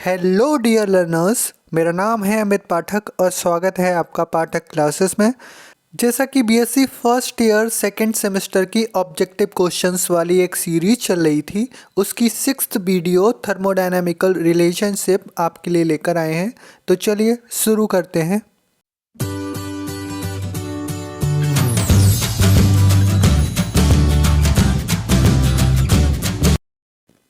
Hello dear learners, मेरा नाम है अमित पाठक और स्वागत है आपका पाठक क्लासेस में। जैसा कि BSc first year second semester की ऑब्जेक्टिव क्वेश्चंस वाली एक सीरीज चल रही थी, उसकी 6th वीडियो थर्मोडायनामिकल रिलेशनशिप आपके लिए लेकर आए हैं। तो चलिए शुरू करते हैं।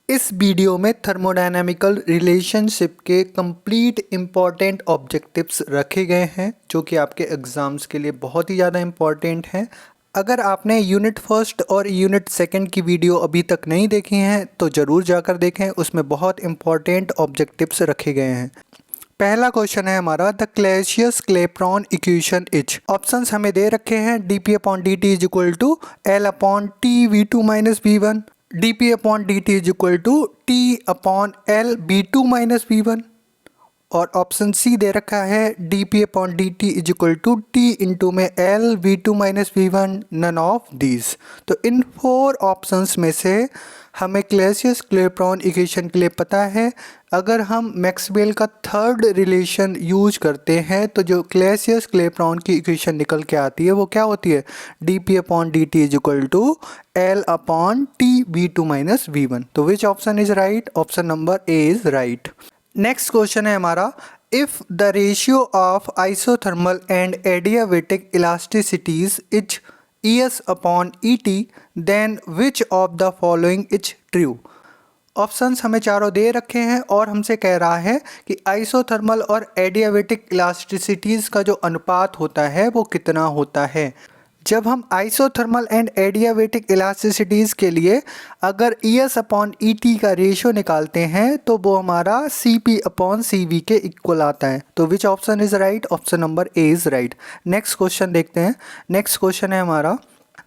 इस वीडियो में थर्मोडायनामिकल रिलेशनशिप के कंप्लीट इम्पॉर्टेंट ऑब्जेक्टिव्स रखे गए हैं जो कि आपके एग्ज़ाम्स के लिए बहुत ही ज़्यादा इम्पॉर्टेंट हैं। अगर आपने यूनिट फर्स्ट और यूनिट सेकंड की वीडियो अभी तक नहीं देखी हैं तो ज़रूर जाकर देखें, उसमें बहुत इम्पॉर्टेंट ऑब्जेक्टिव्स रखे गए हैं। पहला क्वेश्चन है हमारा, the Clausius Clapeyron equation is. Options हमें दे रखे हैं dp/dt is equal to L/T v2 - v1, dp/dt is equal to T/L v2 - v1, और ऑप्शन सी दे रखा है dp/dt is equal to T into में L v2 - v1, none of these. तो इन 4 ऑप्शंस में से हमें क्लैसियस क्लेप्रॉन इक्वेशन के लिए पता है, अगर हम मैक्सवेल का थर्ड रिलेशन यूज करते हैं तो जो क्लैसियस क्लेप्रॉन की इक्वेशन निकल के आती है वो क्या होती है, dp/dt is equal to L/T v2 - v1। तो which option is right? Option number A is right. Next question है हमारा, if the ratio of isothermal and adiabatic elasticities is ES/ET then which of the following is true. Options हमें चारों दे रखे हैं और हमसे कह रहा है कि आइसोथर्मल और एडियाबेटिक इलास्टिसिटीज़ का जो अनुपात होता है वो कितना होता है। जब हम आइसोथर्मल एंड एडियाबेटिक इलास्टिसिटीज़ के लिए अगर ES/ET का रेशियो निकालते हैं तो वो हमारा CP/CV के इक्वल आता है। तो which option is right? Option number A is right. Next question देखते हैं। नेक्स्ट क्वेश्चन है हमारा,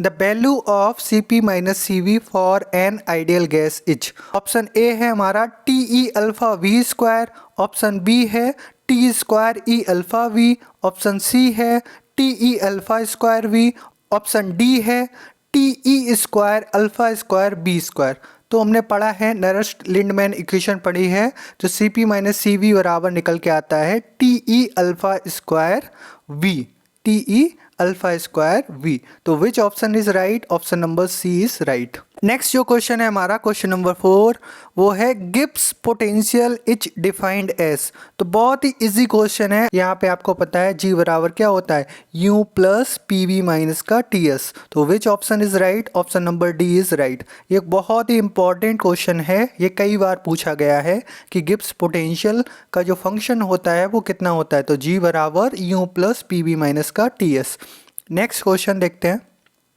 the value of CP - CV for an ideal gas is. Option A है हमारा TE∝V², ऑप्शन बी है T²E∝V, ऑप्शन सी है TE∝²V, option D है TE²α²B²। तो हमने पढ़ा है, नरस्ट लिंडमैन इक्वेशन पढ़ी है, जो CP - CV बराबर निकल के आता है TE∝²V, TE∝²V। तो which option is right? Option number C is right. Next जो क्वेश्चन है हमारा, क्वेश्चन नंबर 4, वो है Gibbs potential is defined as. तो बहुत ही इजी क्वेश्चन है। यहाँ पे आपको पता है G बराबर क्या होता है, U + PV- का TS। तो which option is right? Option number D is right. ये बहुत ही इंपॉर्टेंट क्वेश्चन है, ये कई बार पूछा गया है कि गिब्स पोटेंशियल का जो फंक्शन होता है वो कितना होता है। तो G बराबर U + PV- का TS। नेक्स्ट क्वेश्चन देखते हैं,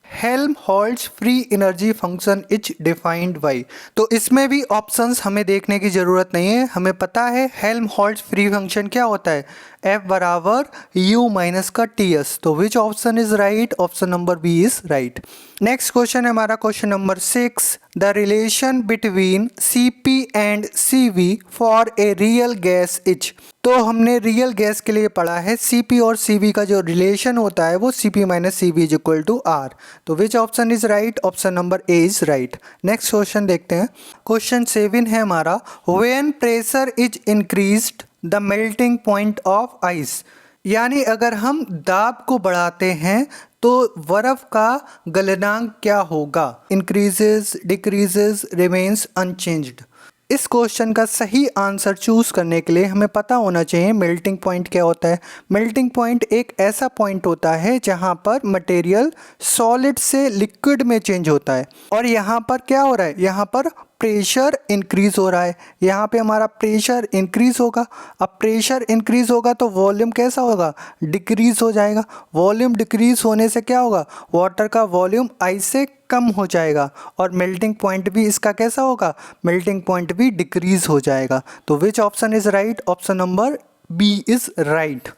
Helmholtz free energy function is defined by. तो इसमें भी ऑप्शंस हमें देखने की ज़रूरत नहीं है, हमें पता है हेल्महोल्ट्ज़ फ्री फंक्शन क्या होता है, F बराबर U - का TS। तो which option is right? Option number B is right. Next question है हमारा, question number 6, the relation between CP and CV for a real gas is. तो हमने रियल गैस के लिए पढ़ा है CP और CV का जो रिलेशन होता है वो CP - CV is equal to R। तो which option is right? Option number A is right. Next question देखते हैं। क्वेश्चन 7 है हमारा, when pressure is increased the melting point of ice. यानी अगर हम दाब को बढ़ाते हैं तो बर्फ का गलनांक क्या होगा, इंक्रीजेज, डिक्रीजेज, रिमेन्स अनचेंज्ड। इस क्वेश्चन का सही आंसर चूज करने के लिए हमें पता होना चाहिए मेल्टिंग पॉइंट क्या होता है। मेल्टिंग पॉइंट एक ऐसा पॉइंट होता है जहां पर मटेरियल सॉलिड से लिक्विड में चेंज होता है, और यहाँ पर क्या हो रहा है, यहाँ पर प्रेशर इंक्रीज हो रहा है। यहाँ पे हमारा प्रेशर इंक्रीज होगा। अब प्रेशर इंक्रीज होगा तो वॉल्यूम कैसा होगा, डिक्रीज हो जाएगा। वॉल्यूम डिक्रीज होने से क्या होगा, वाटर का वॉल्यूम आइस से कम हो जाएगा, और मेल्टिंग पॉइंट भी इसका कैसा होगा, मेल्टिंग पॉइंट भी डिक्रीज हो जाएगा। तो which option is right? Option number B is right.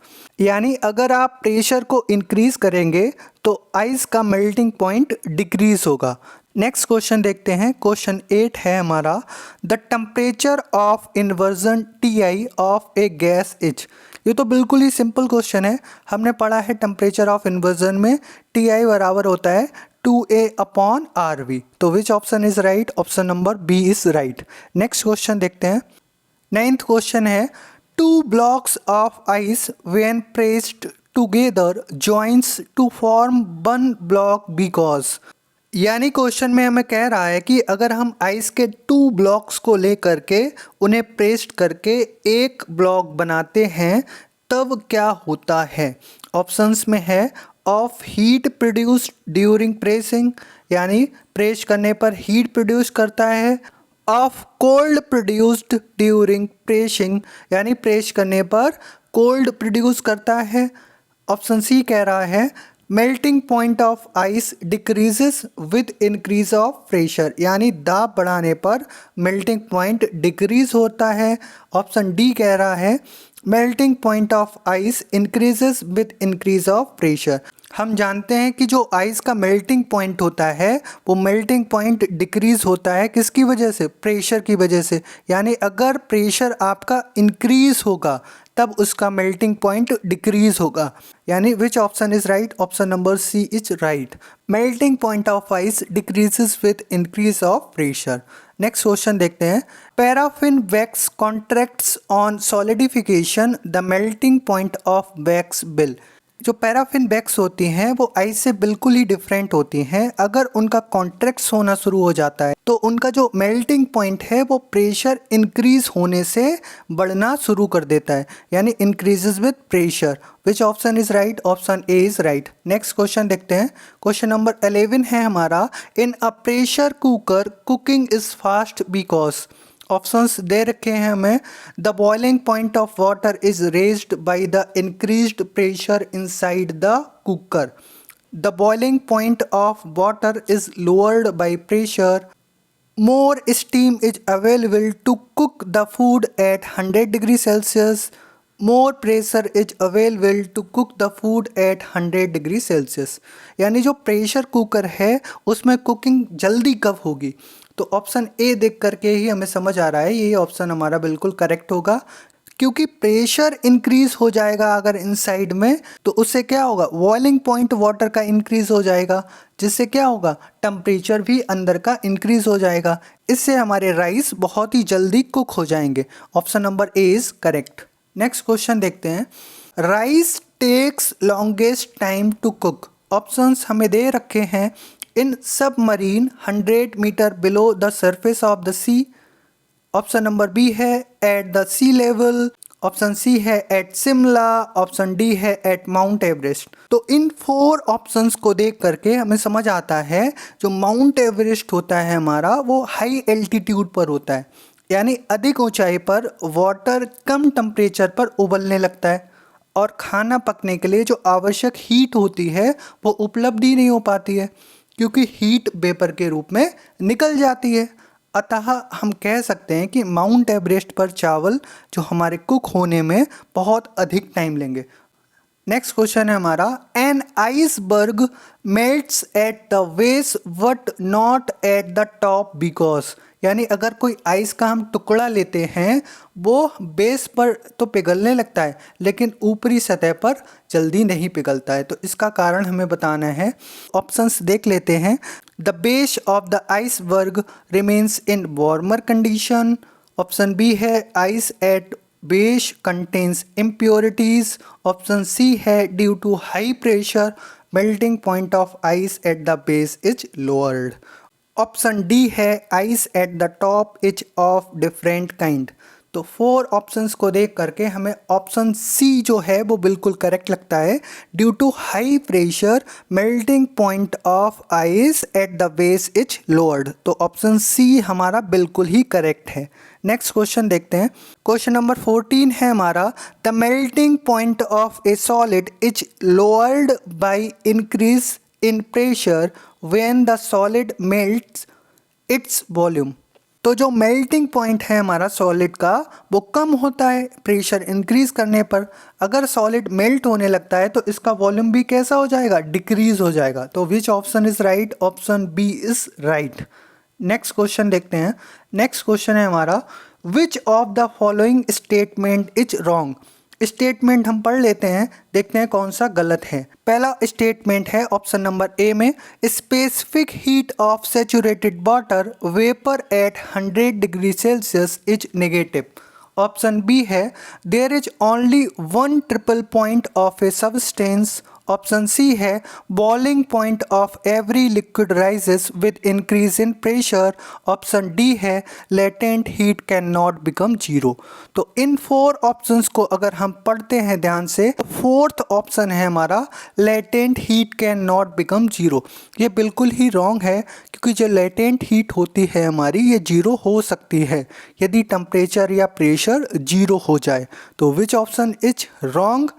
यानी अगर आप प्रेशर को इंक्रीज करेंगे तो आइस का मेल्टिंग पॉइंट डिक्रीज होगा। नेक्स्ट क्वेश्चन देखते हैं। क्वेश्चन 8 है हमारा, the temperature of inversion TI of A gas is. ये तो बिल्कुल ही सिंपल क्वेश्चन है, हमने पढ़ा है टेम्परेचर ऑफ इन्वर्जन में TI बराबर होता है 2A/RV। तो which option is right? Option number B is right. Next question देखते हैं। नाइन्थ क्वेश्चन है two blocks of ice when pressed together joints to form one block because. यानी question में हमें कह रहा है कि अगर हम आइस के टू ब्लॉक्स को लेकर के उन्हें प्रेस्ड करके एक ब्लॉक बनाते हैं तब क्या होता है। ऑप्शंस में है of heat produced during pressing, यानी प्रेस करने पर हीट प्रोड्यूस करता है। Of cold produced during pressing, यानी प्रेस करने पर कोल्ड प्रोड्यूस करता है। ऑप्शन सी कह रहा है melting point of ice decreases with increase of pressure, यानी दाब बढ़ाने पर मेल्टिंग पॉइंट डिक्रीज होता है। ऑप्शन डी कह रहा है melting point of ice increases with increase of pressure. हम जानते हैं कि जो आइस का मेल्टिंग पॉइंट होता है वो मेल्टिंग पॉइंट डिक्रीज होता है किसकी वजह से, प्रेशर की वजह से। यानी अगर प्रेशर आपका इंक्रीज होगा तब उसका मेल्टिंग पॉइंट डिक्रीज होगा। यानी which option is right, option number C is right. Melting point of ice decreases with increase of pressure. Next question देखते हैं paraffin wax contracts on solidification the melting point of wax will. जो paraffin wax होती हैं वो ice से बिल्कुल ही different होती हैं। अगर उनका कॉन्ट्रैक्ट्स होना शुरू हो जाता है तो उनका जो मेल्टिंग पॉइंट है वो प्रेशर इंक्रीज होने से बढ़ना शुरू कर देता है, यानी increases with pressure. Which option is right, option A is right. Next question देखते हैं क्वेश्चन नंबर 11 है हमारा in a pressure cooker cooking is fast because. Options दे रखे हैं हमें the boiling point of water is raised by the increased pressure inside the cooker, the boiling point of water is lowered by pressure, more steam is available to cook the food at 100 degree Celsius, more pressure is available to cook the food at 100 degree Celsius। यानी जो pressure cooker है उसमें cooking जल्दी कब होगी। तो option A देख करके ही हमें समझ आ रहा है ये ऑप्शन हमारा बिल्कुल करेक्ट होगा, क्योंकि प्रेशर इंक्रीज हो जाएगा अगर इनसाइड में तो उससे क्या होगा, बॉइलिंग पॉइंट वाटर का इंक्रीज हो जाएगा, जिससे क्या होगा, टेम्परेचर भी अंदर का इंक्रीज हो जाएगा। इससे हमारे राइस बहुत ही जल्दी कुक हो जाएंगे। Option number A is correct. Next question देखते हैं rice takes longest time to cook. Options हमें दे रखे हैं in submarine 100 metre below the surface of the sea, option number B है at the sea level, option C है at Shimla, option D है at Mount Everest. तो इन 4 options को देख करके हमें समझ आता है जो माउंट एवरेस्ट होता है हमारा वो हाई एल्टीट्यूड पर होता है, यानी अधिक ऊंचाई पर वाटर कम टेम्परेचर पर उबलने लगता है और खाना पकने के लिए जो आवश्यक हीट होती है वो उपलब्ध ही नहीं हो पाती है क्योंकि हीट वेपर के रूप में निकल जाती है। अतः हम कह सकते हैं कि माउंट एवरेस्ट पर चावल जो हमारे कुक होने में बहुत अधिक टाइम लेंगे। नेक्स्ट क्वेश्चन है हमारा an iceberg melts at the base but not at the top because. यानी अगर कोई आइस का हम टुकड़ा लेते हैं वो बेस पर तो पिघलने लगता है लेकिन ऊपरी सतह पर जल्दी नहीं पिघलता है, तो इसका कारण हमें बताना है। ऑप्शंस देख लेते हैं the base of the iceberg remains in warmer condition, option B है ice at base contains impurities, option C है due to high pressure melting point of ice at the base is lowered, option D है ice at the top is of different kind. तो 4 options को देख करके हमें option C जो है वो बिल्कुल करेक्ट लगता है, due to high pressure melting point of ice at the base is lowered. तो ऑप्शन सी हमारा बिल्कुल ही करेक्ट है। नेक्स्ट क्वेश्चन देखते हैं क्वेश्चन नंबर 14 है हमारा the melting point of a solid is lowered by increase in pressure when the solid melts its volume. तो जो मेल्टिंग पॉइंट है हमारा सॉलिड का वो कम होता है प्रेशर इंक्रीज करने पर। अगर सॉलिड मेल्ट होने लगता है तो इसका वॉल्यूम भी कैसा हो जाएगा, डिक्रीज हो जाएगा। तो which option is right, option B is right. Next question देखते हैं। नेक्स्ट क्वेश्चन है हमारा which of the following statement is wrong. Statement हम पढ़ लेते हैं, देखते हैं कौन सा गलत है। पहला स्टेटमेंट है ऑप्शन नंबर ए में specific heat of saturated water vapour at 100 degree Celsius is negative. Option B है there is only one triple point of a substance. Option C है boiling point of every liquid rises with increase in pressure. Option D है latent heat can not become zero. तो इन 4 options को अगर हम पढ़ते हैं ध्यान से, तो 4th ऑप्शन है हमारा latent heat can not become zero. ये बिल्कुल ही रॉन्ग है, क्योंकि जो लेटेंट हीट होती है हमारी, ये जीरो हो सकती है यदि टेम्परेचर या प्रेशर जीरो हो जाए। तो which option is wrong?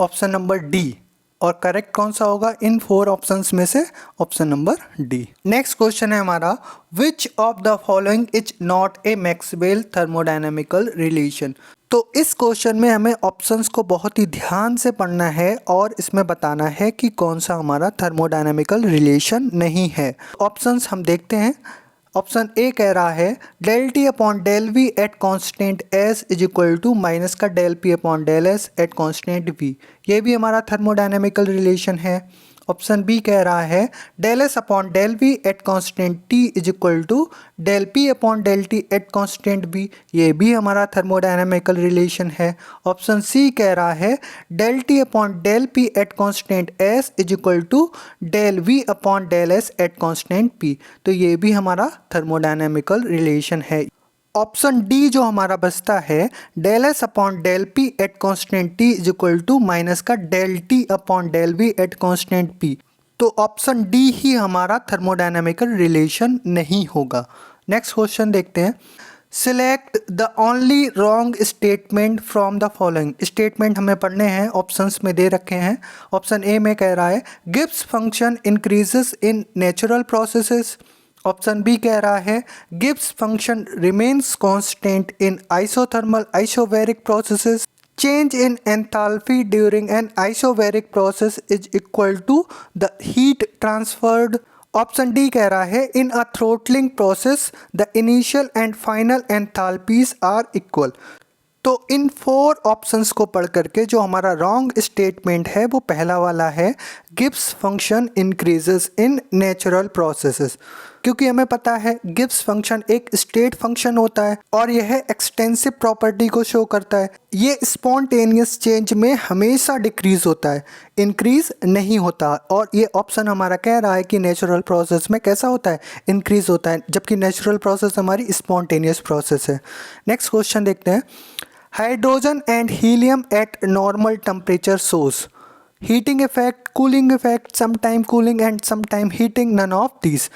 Option number D. और करेक्ट कौन सा होगा इन 4 ऑप्शंस में से? Option number D. Next question है हमारा which of the following is not a Maxwell thermodynamical relation. तो इस क्वेश्चन में हमें ऑप्शंस को बहुत ही ध्यान से पढ़ना है और इसमें बताना है कि कौन सा हमारा थर्मोडायनेमिकल रिलेशन नहीं है। ऑप्शंस हम देखते हैं। ऑप्शन ए कह रहा है del T upon del V at constant S is equal to minus का del P upon del S at constant V. ये भी हमारा थर्मोडायनेमिकल रिलेशन है। ऑप्शन बी कह रहा है del S upon del V at constant T is equal to del P upon del T at constant B. ये भी हमारा थर्मोडायनेमिकल रिलेशन है। ऑप्शन सी कह रहा है del T upon del P at constant S is equal to del V upon del S at constant P. तो ये भी हमारा थर्मोडायनेमिकल रिलेशन है। ऑप्शन डी जो हमारा बचता है del S upon del P at constant T is equal to minus का del T upon del V at constant P. तो ऑप्शन डी ही हमारा थर्मोडायनेमिकल रिलेशन नहीं होगा। नेक्स्ट क्वेश्चन देखते हैं। Select the only wrong statement from the following. Statement हमें पढ़ने हैं, ऑप्शंस में दे रखे हैं। ऑप्शन ए में कह रहा है Gibbs function increases in natural processes. Option B कह रहा है Gibbs function remains constant in isothermal isobaric processes. Change in enthalpy during an isobaric process is equal to the heat transferred. Option D कह रहा है in a throttling process the initial and final enthalpies are equal. तो इन 4 options को पढ़ करके जो हमारा रॉन्ग स्टेटमेंट है वो पहला वाला है Gibbs function increases in natural processes. क्योंकि हमें पता है गिब्स फंक्शन एक स्टेट फंक्शन होता है और यह एक्सटेंसिव प्रॉपर्टी को शो करता है। ये स्पॉन्टेनियस चेंज में हमेशा डिक्रीज होता है, इंक्रीज नहीं होता। और ये ऑप्शन हमारा कह रहा है कि नेचुरल प्रोसेस में कैसा होता है, इंक्रीज होता है, जबकि नेचुरल प्रोसेस हमारी स्पॉन्टेनियस प्रोसेस है। नेक्स्ट क्वेश्चन देखते हैं। Hydrogen and helium at normal temperature source heating effect, cooling effect, sometime cooling and sometime heating, none of these.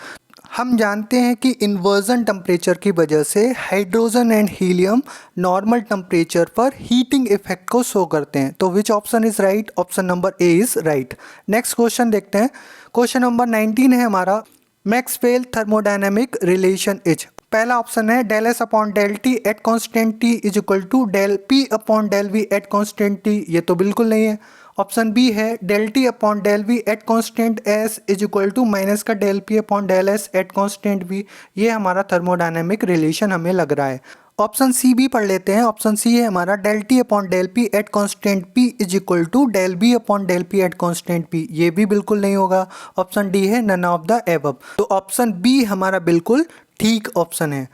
हम जानते हैं कि इन्वर्जन टेम्परेचर की वजह से hydrogen and helium normal temperature पर हीटिंग इफेक्ट को शो करते हैं। तो which option is right? Option number A is right. Next question देखते हैं। क्वेश्चन नंबर 19 है हमारा मैक्सवेल थर्मोडायनेमिक रिलेशन इज। पहला ऑप्शन है del S upon del T at constant T is equal to del P upon del V at constant T. ये तो बिल्कुल नहीं है। ऑप्शन बी है del T upon del V at constant S is equal to minus का del P upon del S at constant V. ये हमारा thermodynamic relation हमें लग रहा है। ऑप्शन सी भी पढ़ लेते हैं। ऑप्शन सी है हमारा del T upon del P at constant P is equal to del B upon del P at constant P. ये भी बिल्कुल नहीं होगा। ऑप्शन डी है नन ऑफ द एबव। तो ऑप्शन बी हमारा बिल्कुल ठीक ऑप्शन है।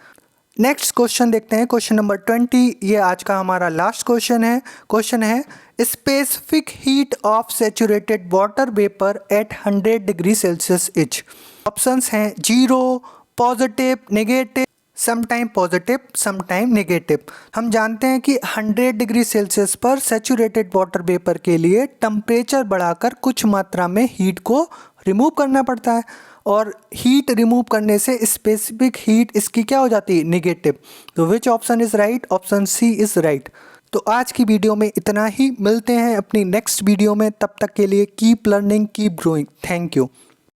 नेक्स्ट क्वेश्चन देखते हैं। क्वेश्चन नंबर 20, ये आज का हमारा लास्ट क्वेश्चन है। क्वेश्चन है specific heat of saturated water vapour at 100 degree Celsius is. Options हैं 0, positive, negative, sometime positive, sometime negative. हम जानते हैं कि 100 डिग्री सेल्सियस पर सैचुरेटेड वाटर वेपर के लिए टेम्परेचर बढ़ाकर कुछ मात्रा में हीट को रिमूव करना पड़ता है, और हीट रिमूव करने से स्पेसिफिक हीट इसकी क्या हो जाती है? नेगेटिव। तो which option is right? Option C is right. तो आज की वीडियो में इतना ही। मिलते हैं अपनी नेक्स्ट वीडियो में, तब तक के लिए keep learning, keep growing. Thank you.